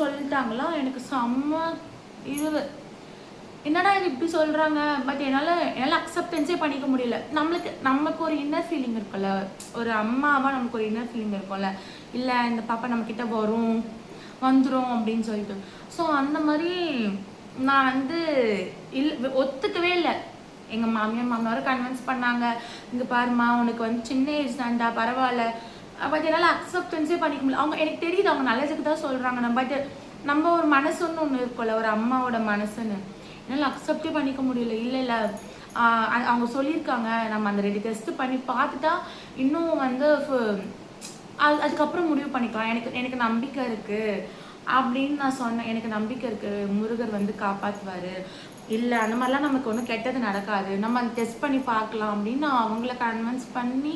சொல்லிட்டாங்களா. எனக்கு செம்ம இது, என்னடா இது இப்படி சொல்கிறாங்க. பட் என்னால் அக்செப்டன்ஸே பண்ணிக்க முடியல. நமக்கு ஒரு இன்னர் ஃபீலிங் இருக்குல்ல, ஒரு அம்மாவாக நமக்கு ஒரு இன்னர் ஃபீலிங் இருக்கும்ல, இல்லை இந்த பாப்பா நம்மக்கிட்ட வந்துடும் அப்படின்னு சொல்லிட்டு. ஸோ அந்த மாதிரி நான் வந்து ஒத்துக்கவே இல்லை. எங்கள் மாமியாரும் கன்வின்ஸ் பண்ணாங்க, இங்கே பாருமா உனக்கு வந்து சின்ன ஏஜ் தான்டா, பரவாயில்ல. பட் என்னால் அக்செப்டன்ஸே பண்ணிக்க முடியல. அவங்க எனக்கு தெரியுது அவங்க நல்லதுக்கு தான் சொல்கிறாங்க, பட் நம்ம ஒரு மனசுன்னு ஒன்று இருக்கும்ல, ஒரு அம்மாவோட மனசுன்னு, என்னால் அக்செப்டே பண்ணிக்க முடியல. இல்லை அவங்க சொல்லியிருக்காங்க, நம்ம அந்த 2 டெஸ்ட்டு பண்ணி பார்த்துட்டா இன்னும் வந்து அதுக்கப்புறம் முடிவு பண்ணிக்கலாம், எனக்கு நம்பிக்கை இருக்குது அப்படின்னு நான் சொன்னேன். எனக்கு நம்பிக்கை இருக்குது, முருகர் வந்து காப்பாற்றுவார், இல்லை அந்த மாதிரிலாம் நமக்கு ஒன்றும் கெட்டது நடக்காது, நம்ம அந்த டெஸ்ட் பண்ணி பார்க்கலாம் அப்படின்னு நான் அவங்கள கன்வின்ஸ் பண்ணி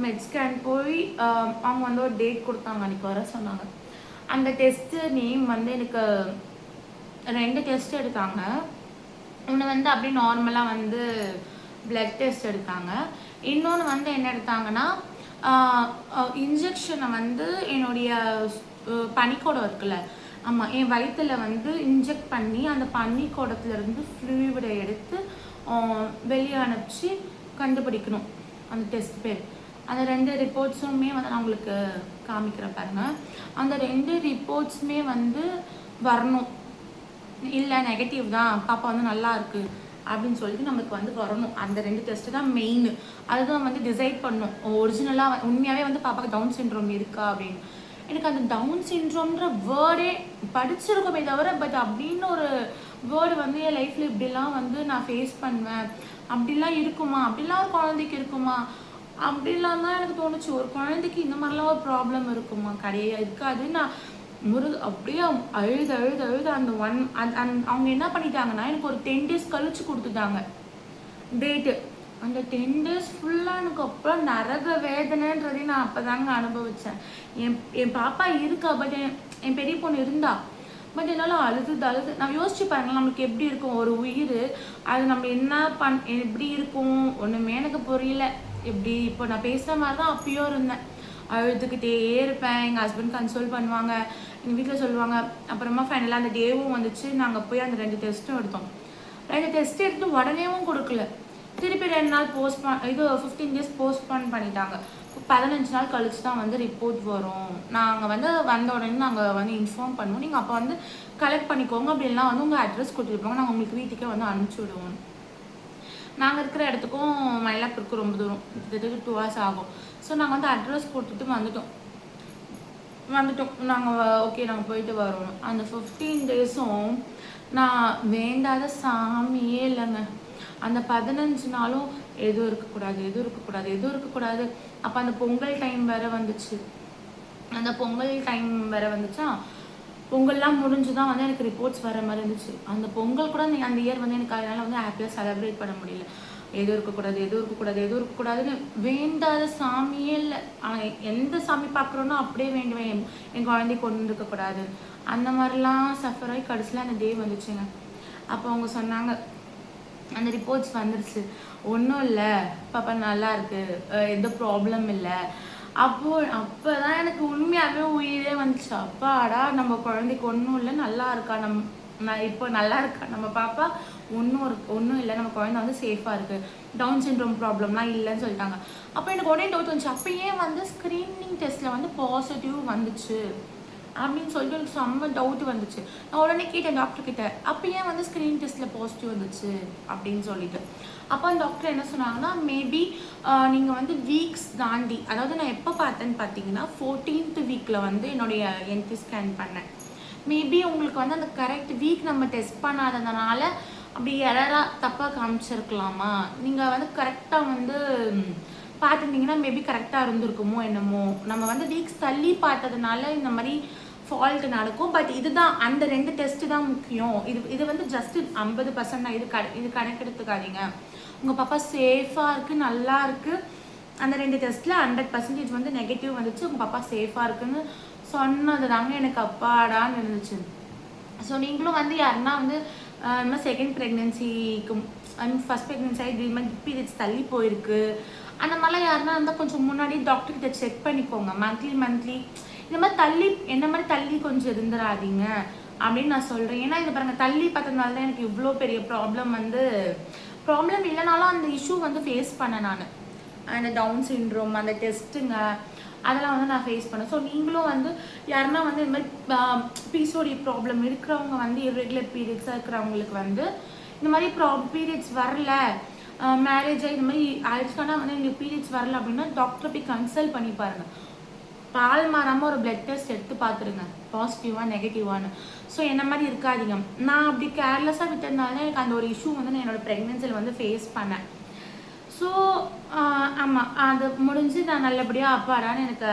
மெட்ஸ்கேன் போய் அவங்க வந்து ஒரு டேட் கொடுத்தாங்க, அன்றைக்கி வர சொன்னாங்க. அந்த டெஸ்ட்டு நேம் வந்து எனக்கு 2 டெஸ்ட் எடுத்தாங்க. ஒன்று வந்து அப்படியே நார்மலாக வந்து பிளட் டெஸ்ட் எடுத்தாங்க. இன்னொன்று வந்து என்ன எடுத்தாங்கன்னா, இன்ஜெக்ஷனை வந்து என்னுடைய பனிக்கூடம் இருக்குல்ல, ஆமாம், என் வயிற்றில் வந்து இன்ஜெக்ட் பண்ணி அந்த பனிக்கூடத்துலேருந்து ஃப்ளூயிடை எடுத்து வெளியே அனுப்பிச்சு கண்டுபிடிக்கணும். அந்த டெஸ்ட் பேர். அந்த 2 ரிப்போர்ட்ஸுமே வந்து நான் உங்களுக்கு காமிக்கிறேன் பாருங்கள். அந்த 2 ரிப்போர்ட்ஸுமே வந்து வரணும். இல்லை நெகட்டிவ் தான், பாப்பா வந்து நல்லா இருக்குது அப்படின்னு சொல்லிட்டு நமக்கு வந்து வரணும். அந்த 2 டெஸ்ட்டு தான் மெயின். அதுதான் வந்து டிசைட் பண்ணும் ஒரிஜினலாக உண்மையாகவே வந்து பாப்பாவுக்கு டவுன் சிண்ட்ரோம் இருக்கா அப்படின்னு. எனக்கு அந்த டவுன் சிண்ட்ரோம்ன்ற வேர்டே படிச்சிருக்கோமே தவிர, பட் அப்படின்னு ஒரு வேர்டு வந்து என் லைஃப்பில் இப்படிலாம் வந்து நான் ஃபேஸ் பண்ணுவேன், அப்படிலாம் இருக்குமா, அப்படிலாம் ஒரு குழந்தைக்கு இருக்குமா, அப்படிலாம் தான் எனக்கு தோணுச்சு. ஒரு குழந்தைக்கு இந்த மாதிரிலாம் ஒரு ப்ராப்ளம் இருக்குமா, இருக்காது. நான் அப்படியே அழுது அந்த அவங்க என்ன பண்ணிட்டாங்கன்னா, எனக்கு ஒரு 10 days கழிச்சு கொடுத்துட்டாங்க டேட்டு. அந்த 10 days ஃபுல்லாக எனக்கு அப்புறம் நரக வேதனைன்றதையும் நான் அப்போ தாங்க அனுபவித்தேன். என் பாப்பா இருக்கா, பட் என் பெரிய பொண்ணு இருந்தா, பட் என்னால் அழுது நான் யோசிச்சு பாருங்களேன், நம்மளுக்கு எப்படி இருக்கும் ஒரு உயிர், அது நம்ம என்ன எப்படி இருக்கும் ஒன்றுமே எனக்கு புரியல. எப்படி இப்போ நான் பேசுகிற மாதிரி தான் அப்பயும் இருந்தேன். அழுதுகிட்டே இருப்பேன். எங்கள் ஹஸ்பண்ட் கன்சோல் பண்ணுவாங்க, எங்கள் வீட்டில் சொல்லுவாங்க. அப்புறமா ஃபைனலாக அந்த டேவும் வந்துச்சு. நாங்கள் போய் அந்த 2 டெஸ்ட்டும் எடுத்தோம். 2 டெஸ்ட் எடுத்து உடனேவும் கொடுக்கல. திருப்பி 2 நாள் இது 15 டேஸ் போஸ்ட்பான் பண்ணிட்டாங்க. 15 நாள் கழிச்சு தான் வந்து ரிப்போர்ட் வரும். நாங்கள் வந்து வந்த உடனே நாங்கள் வந்து இன்ஃபார்ம் பண்ணுவோம். நீங்கள் அப்போ வந்து கலெக்ட் பண்ணிக்கோங்க. அப்படின்லாம் வந்து உங்கள் அட்ரஸ் கொடுத்துருப்பாங்க. நாங்கள் உங்களுக்கு வீட்டுக்கே வந்து அனுப்பிச்சி விடுவோம். நாங்கள் இருக்கிற இடத்துக்கும் மயிலாப்பூருக்கு ரொம்ப தூரம், கிட்டத்தட்ட 2 hours ஆகும். ஸோ நாங்கள் வந்து அட்ரஸ் கொடுத்துட்டு வந்துட்டோம். நாங்கள் ஓகே நாங்கள் போயிட்டு வரோம். அந்த 15 டேஸும் நான் வேண்டாத சாமியே இல்லைங்க. அந்த 15 நாளும் எதுவும் இருக்கக்கூடாது. அப்போ அந்த பொங்கல் டைம் வேறு வந்துச்சு. பொங்கல்லாம் முடிஞ்சு தான் வந்து எனக்கு ரிப்போர்ட்ஸ் வர மாதிரி இருந்துச்சு. அந்த பொங்கல் கூட அந்த இயர் வந்து எனக்கு அதனால் வந்து ஹாப்பியாக செலிப்ரேட் பண்ண முடியல. எதுவும் இருக்கக்கூடாதுன்னு வேண்டாத சாமியே இல்லை. எந்த சாமி பார்க்குறோன்னோ அப்படியே வேண்டுவேன், என் குழந்தைய கொண்டு இருக்கக்கூடாது. அந்த மாதிரிலாம் சஃபர் ஆகி கடைசியில் அந்த டே வந்துச்சுங்க. அப்போ அவங்க சொன்னாங்க, அந்த ரிப்போர்ட்ஸ் வந்துருச்சு, ஒன்றும் இல்லை பாப்பா நல்லா இருக்கு, எந்த ப்ராப்ளம் இல்லை. அப்போ தான் எனக்கு உண்மையாகவே உயிரே வந்துச்சு. அப்பாடா நம்ம குழந்தைக்கு ஒன்றும் இல்லை, நல்லா இருக்கா, இப்போ நல்லா இருக்கா நம்ம பாப்பா, ஒன்றும் இல்லை, நம்ம குழந்தை வந்து சேஃபாக இருக்குது, டவுன் சிண்ட்ரோம் ப்ராப்ளம்லாம் இல்லைன்னு சொல்லிட்டாங்க. அப்போ எனக்கு உடனே டவுட் வந்துச்சு, அப்போ ஏன் வந்து ஸ்க்ரீனிங் டெஸ்ட்டில் வந்து பாசிட்டிவ் வந்துச்சு அப்படின்னு சொல்லிட்டு எனக்கு செம்ம டவுட் வந்துச்சு. நான் உடனே கேட்டேன் டாக்டர்கிட்ட, அப்போ ஏன் வந்து ஸ்க்ரீன் டெஸ்ட்டில் பாசிட்டிவ் வந்துச்சு அப்படின்னு சொல்லிட்டு. அப்போ அந்த டாக்டர் என்ன சொன்னாங்கன்னா, மேபி நீங்கள் வந்து வீக்ஸ் தாண்டி, அதாவது நான் எப்போ பார்த்தேன்னு பார்த்தீங்கன்னா 14th வீக்கில் வந்து என்னுடைய என்டி ஸ்கேன் பண்ணேன். மேபி உங்களுக்கு வந்து அந்த கரெக்ட் வீக் நம்ம டெஸ்ட் பண்ணாததுனால அப்படி எரராக தப்பாக காமிச்சிருக்கலாமா, நீங்கள் வந்து கரெக்டாக வந்து பார்த்துருந்தீங்கன்னா மேபி கரெக்டாக இருந்திருக்குமோ என்னமோ. நம்ம வந்து வீக்ஸ் தள்ளி பார்த்ததுனால இந்த மாதிரி ஃபால்ட் நடக்கும். பட் இதுதான் அந்த 2 டெஸ்ட்டு தான் முக்கியம். இது வந்து ஜஸ்ட் 50% தான். இது கணக்கெடுத்துக்காதீங்க. உங்கள் பாப்பா சேஃபாக இருக்குது, நல்லா இருக்குது. அந்த 2 டெஸ்ட்டில் 100% வந்து நெகட்டிவ் வந்துச்சு. உங்கள் பாப்பா சேஃபாக இருக்குன்னு சொன்னது தாங்க எனக்கு அப்பாடான்னு இருந்துச்சு. ஸோ நீங்களும் வந்து யாருன்னா வந்து இந்த மாதிரி செகண்ட் ப்ரெக்னென்சிக்கு ஃபஸ்ட் ப்ரெக்னென்சி ஆகி 3 month பீரியட்ஸ் தள்ளி போயிருக்கு, அந்த மாதிரிலாம் யாருன்னா இருந்தால் கொஞ்சம் முன்னாடி டாக்டர்கிட்ட செக் பண்ணிக்கோங்க. மந்த்லி இந்த மாதிரி என்ன மாதிரி தள்ளி கொஞ்சம் இருந்துடாதீங்க அப்படின்னு நான் சொல்கிறேன். ஏன்னா இது பாருங்கள், தள்ளி பார்த்ததுனால தான் எனக்கு இவ்வளோ பெரிய ப்ராப்ளம் இல்லைனாலும் அந்த இஷ்யூ வந்து ஃபேஸ் பண்ணேன் நான். அந்த டவுன் சிண்ட்ரோம், அந்த டெஸ்ட்டுங்க, அதெல்லாம் வந்து நான் ஃபேஸ் பண்ணேன். ஸோ நீங்களும் வந்து யாருன்னா வந்து இந்த மாதிரி பிசிஓடி ப்ராப்ளம் இருக்கிறவங்க வந்து இர்ரெகுலர் பீரியட்ஸாக இருக்கிறவங்களுக்கு வந்து இந்த மாதிரி பீரியட்ஸ் வரல, மேரேஜ் ஆகி இந்த மாதிரி ஆயிடுச்சுன்னா வந்து எங்களுக்கு பீரியட்ஸ் வரல அப்படின்னா டாக்டரை போய் கன்சல்ட் பண்ணி பாருங்கள். பால் மாறாமல் ஒரு பிளட் டெஸ்ட் எடுத்து பார்த்துருங்க, பாசிட்டிவாக நெகட்டிவானு. ஸோ என்ன மாதிரி இருக்காதீங்க. நான் அப்படி கேர்லெஸ்ஸாக விட்டதுனால எனக்கு அந்த ஒரு இஷ்யூ வந்து நான் என்னோடய ப்ரெக்னென்சியில் வந்து ஃபேஸ் பண்ணேன். ஸோ ஆமாம், அது முடிஞ்சு நான் நல்லபடியாக அப்பாடான்னு எனக்கு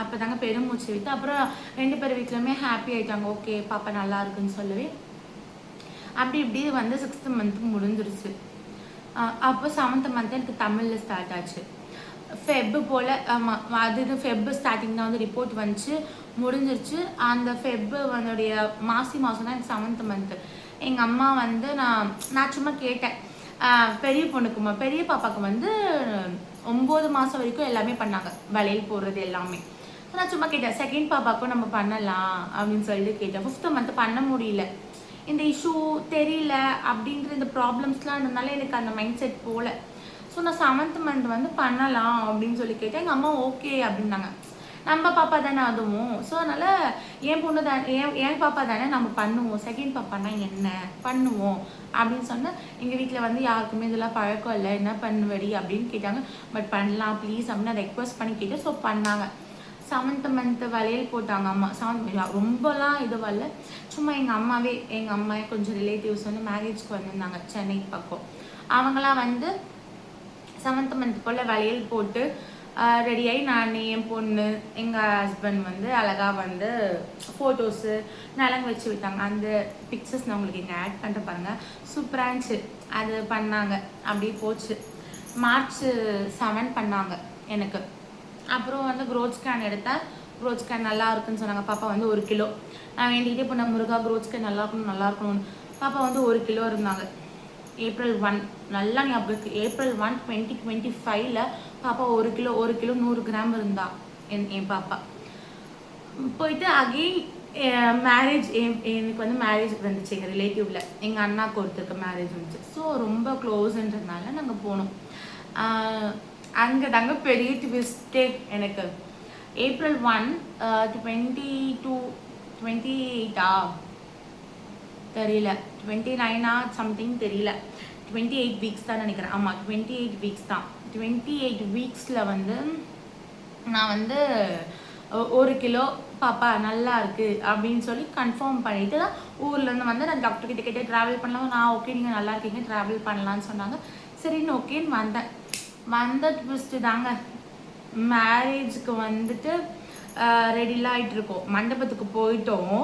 அப்போ தாங்க பெருமூச்சு விட்டு அப்புறம் 2 பேர் வீட்லையுமே ஹாப்பி ஆகிட்டாங்க. ஓகே பாப்பா நல்லா இருக்குன்னு சொல்லவே அப்படி இப்படி வந்து 6th month முடிஞ்சிருச்சு. அப்போ 7th month எனக்கு தமிழில் ஸ்டார்ட் ஆச்சு. ஃபெப்பு போல், ஆமாம் அது ஃபெப்பு ஸ்டார்டிங் தான் வந்து ரிப்போர்ட் வந்துச்சு, முடிஞ்சிருச்சு. அந்த ஃபெப்பு வந்துடைய மாதம் தான் எனக்கு 7th month. எங்கள் அம்மா வந்து நான் சும்மா கேட்டேன், பெரிய பாப்பாவுக்கு வந்து 9 மாதம் வரைக்கும் எல்லாமே பண்ணாங்க, வளையல் போடுறது எல்லாமே. நான் சும்மா கேட்டேன், செகண்ட் பாப்பாவுக்கும் நம்ம பண்ணலாம் அப்படின்னு சொல்லிட்டு கேட்டேன். 5th month பண்ண முடியல, இந்த இஷ்யூ தெரியல அப்படின்ற இந்த ப்ராப்ளம்ஸ்லாம் இருந்ததுனால எனக்கு அந்த மைண்ட் செட் போகல. ஸோ நான் 7th month வந்து பண்ணலாம் அப்படின்னு சொல்லி கேட்டேன். எங்கள் அம்மா ஓகே அப்படின்னாங்க. நம்ம பாப்பா தானே அதுவும், ஸோ அதனால் என் பொண்ணு தானே, என் பாப்பா தானே, நம்ம பண்ணுவோம், செகண்ட் பாப்பானா என்ன பண்ணுவோம் அப்படின்னு சொன்னால் எங்கள் வீட்டில் வந்து யாருக்குமே இதெல்லாம் பழக்கம் இல்லை, என்ன பண்ணுவடி அப்படின்னு கேட்டாங்க. பட் பண்ணலாம் ப்ளீஸ் அப்படின்னு ரெக்வஸ்ட் பண்ணி கேட்டேன். ஸோ பண்ணாங்க. 7th month வளையல் போட்டாங்க அம்மா. ரொம்பலாம் இதுவாக இல்லை, சும்மா எங்கள் அம்மா கொஞ்சம் ரிலேட்டிவ்ஸ் வந்து மேரேஜ்க்கு வந்திருந்தாங்க சென்னை பக்கம். அவங்களாம் வந்து 7th month போல் வளையல் போட்டு ரெடியாகி நான், என் பொண்ணு, எங்கள் ஹஸ்பண்ட் வந்து அழகாக வந்து ஃபோட்டோஸு நலங்கு வச்சு விட்டாங்க. அந்த பிக்சர்ஸ் நான் உங்களுக்கு இங்கே ஆட் பண்ணிட்டு பாருங்கள், சூப்பராக இருந்துச்சு. அது பண்ணாங்க, அப்படி போச்சு. March 7 பண்ணாங்க எனக்கு. அப்புறம் வந்து க்ரோத் ஸ்கேன் எடுத்தேன். க்ரோத் ஸ்கேன் நல்லா இருக்குன்னு சொன்னாங்க. பாப்பா வந்து 1 கிலோ. நான் வேண்டிகிட்டே போனேன், முருகா க்ரோத் ஸ்கேன் நல்லா இருக்கணும்னு. பாப்பா வந்து 1 கிலோ இருந்தாங்க. April 1 நல்லா ஞாபகம் இருக்குது. April 1, 2025 பாப்பா 1 கிலோ 100 கிராம் இருந்தா. என் பாப்பா. போயிட்டு அகெயின் மேரேஜ் எனக்கு வந்து மேரேஜ் வந்துச்சு எங்கள் ரிலேட்டிவ்ல. எங்கள் அண்ணாக்கு ஒருத்தருக்கு மேரேஜ் வந்துச்சு. ஸோ ரொம்ப க்ளோஸ்ன்றதுனால நாங்கள் போனோம். அங்கே தாங்க பெரிய ட்விஸ்டே எனக்கு. April 1, 28 தெரியல, 29 சம்திங் தெரியல, 28 வீக்ஸ் தான் நினைக்கிறேன். ஆமாம் 28 வீக்ஸ் தான். 28 வீக்ஸில் வந்து நான் வந்து 1 கிலோ பாப்பா நல்லா இருக்கு அப்படின்னு சொல்லி கன்ஃபார்ம் பண்ணிட்டு தான் ஊர்லேருந்து வந்து நான் டாக்டர் கிட்ட கேட்டு ட்ராவல் பண்ணலாம். நான் ஓகே நீங்கள் நல்லா இருக்கீங்க ட்ராவல் பண்ணலான்னு சொன்னாங்க. சரின்னு ஓகேன்னு வந்த ட்விஸ்ட்டு தாங்க. மேரேஜுக்கு வந்துட்டு ரெடிலாம் ஆகிட்டு இருக்கோம். மண்டபத்துக்கு போயிட்டோம்.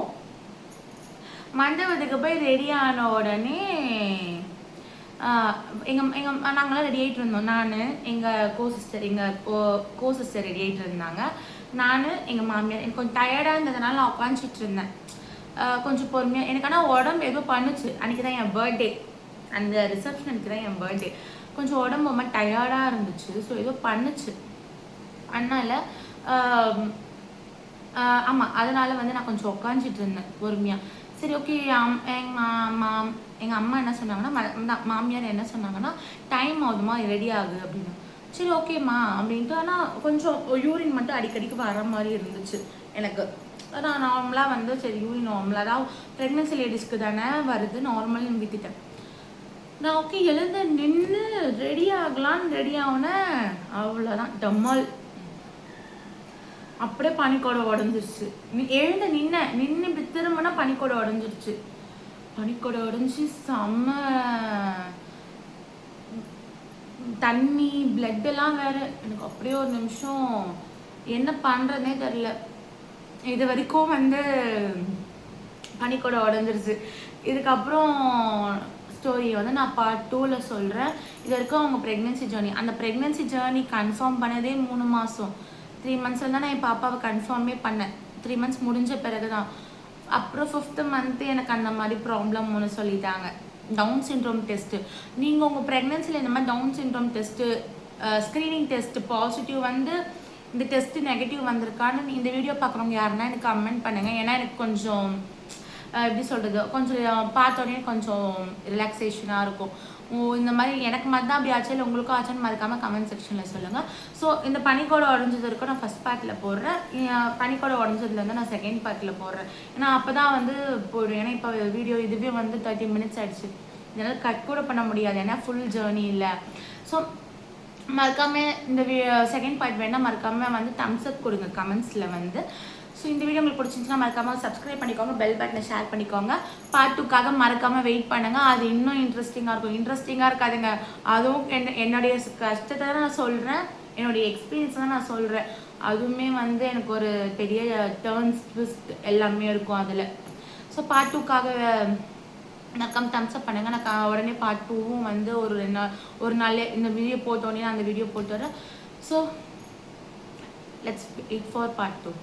மண்டபத்துக்கு போய் ரெடி ஆன உடனே நாங்களாம் ரெடி ஆகிட்டு இருந்தோம். நான் எங்கள் கோ சிஸ்டர் ரெடி ஆகிட்டு இருந்தாங்க. நான் எங்கள் மாமியார். எனக்கு கொஞ்சம் டயர்டாக இருந்ததுனால நான் உட்காந்துட்டு இருந்தேன் கொஞ்சம் பொறுமையாக. எனக்கு ஆனால் உடம்பு ஏதோ பண்ணுச்சு. அன்றைக்கி தான் என் பர்த்டே, அந்த ரிசப்ஷனுக்கு தான் என் பர்த்டே. கொஞ்சம் உடம்பு ரொம்ப டயர்டாக இருந்துச்சு. ஸோ ஏதோ பண்ணுச்சு. அதனால் ஆமாம், அதனால் வந்து நான் கொஞ்சம் உட்காந்துட்டு இருந்தேன் பொறுமையாக. சரி ஓகே. எங்கள் அம்மா என்ன சொன்னாங்கன்னா, மாமியார் என்ன சொன்னாங்கன்னா, டைம் ஆகுதுமா ரெடி ஆகு அப்படின்னு. சரி ஓகேம்மா அப்படின்ட்டு. ஆனால் கொஞ்சம் யூரின் மட்டும் அடிக்கடிக்கு வர மாதிரி இருந்துச்சு எனக்கு. நான் நார்மலாக வந்து சரி யூரின் நார்மலாக தான், ப்ரெக்னென்சி லேடிஸ்க்கு தானே வருது, நார்மல்னு விட்டுட்டேன். நான் ஓகே எழுந்து நின்று ரெடி ஆகலான்னு ரெடி ஆகுனேன். அவ்வளோதான் டம்மால். அப்படியே பனிக்கோடை உடஞ்சிருச்சு. எழுந்து நின்று இப்படி திரும்பினா பனிக்கோடை உடஞ்சிருச்சு. பனிக்கோடை உடஞ்சி செம்ம தண்ணி பிளட் எல்லாம் வேற. எனக்கு அப்படியே ஒரு நிமிஷம் என்ன பண்றதுனே தெரியல. இது வரைக்கும் வந்து பனிக்கோடை உடஞ்சிருச்சு. இதுக்கப்புறம் ஸ்டோரியை வந்து நான் பார்ட் 2ல சொல்கிறேன். இது வரைக்கும் அவங்க ப்ரெக்னென்சி ஜேர்னி, அந்த ப்ரெக்னென்சி ஜேர்னி கன்ஃபார்ம் பண்ணதே 3 மாதம் 3 மந்த்ஸில் தான் நான் என் பாப்பாவை கன்ஃபார்மே பண்ணேன். 3 மந்த்ஸ் முடிஞ்ச பிறகு தான். அப்புறம் 5th மந்த்து எனக்கு அந்த மாதிரி ப்ராப்ளம் ஒன்று சொல்லிட்டாங்க, டவுன் சிண்ட்ரோம் டெஸ்ட்டு. நீங்கள் உங்கள் ப்ரெக்னென்சியில் இந்த மாதிரி Down syndrome test, screening test positive வந்து இந்த டெஸ்ட்டு நெகட்டிவ் வந்திருக்கான்னு இந்த வீடியோ பார்க்குறவங்க யாருன்னா எனக்கு கமெண்ட் பண்ணுங்கள். ஏன்னா எனக்கு கொஞ்சம் எப்படி சொல்கிறது, கொஞ்சம் பார்த்தோன்னே கொஞ்சம் ரிலாக்ஸேஷனாக இருக்கும். இந்த மாதிரி எனக்கு மாதிரி தான் அப்படி ஆச்சு, இல்லை உங்களுக்கும் ஆச்சுன்னு மறக்காமல் கமெண்ட் செக்ஷனில் சொல்லுங்கள். ஸோ இந்த பனிக்கோடை உடஞ்சது இருக்கும் நான் ஃபஸ்ட் பார்ட்டில் போடுறேன். பனிக்கோடை உடஞ்சதுலேருந்து நான் செகண்ட் பார்ட்டில் போடுறேன். ஏன்னா அப்போ தான் வந்து போடுறேன். ஏன்னா இப்போ வீடியோ இதுவே வந்து 30 மினிட்ஸ் ஆகிடுச்சு. இதனால் கட் கூட பண்ண முடியாது, ஏன்னா ஃபுல் ஜேர்னி இல்லை. ஸோ மறக்காமல் இந்த செகண்ட் பார்ட் வேணால் மறக்காமல் வந்து தம்ஸ் அப் கொடுங்க கமெண்ட்ஸில் வந்து. ஸோ இந்த வீடியோ உங்களுக்கு பிடிச்சிருந்துச்சுன்னா மறக்காமல் சப்ஸ்கிரைப் பண்ணிக்கோங்க, பெல் பட்டனை ஷேர் பண்ணிக்கோங்க. பார்ட் 2க்காக மறக்காமல் வெயிட் பண்ணுங்கள். அது இன்னும் இன்ட்ரெஸ்டிங்காக இருக்கும். இன்ட்ரெஸ்டிங்காக இருக்காதுங்க, அதுவும் என்னுடைய கஷ்டத்தை தான் நான் சொல்கிறேன், என்னுடைய எக்ஸ்பீரியன்ஸ் தான் நான் சொல்கிறேன். அதுவுமே வந்து எனக்கு ஒரு பெரிய டர்ன்ஸ் ட்விஸ்ட் எல்லாமே இருக்கும் அதில். ஸோ பார்ட் 2க்காக மறக்காமல் தம்ஸ் அப் பண்ணுங்கள். நான் உடனே பார்ட் 2வும் வந்து ஒரு நாள் இந்த வீடியோ போட்டோன்னே அந்த வீடியோ போட்டு வரேன். So let's wait for part 2.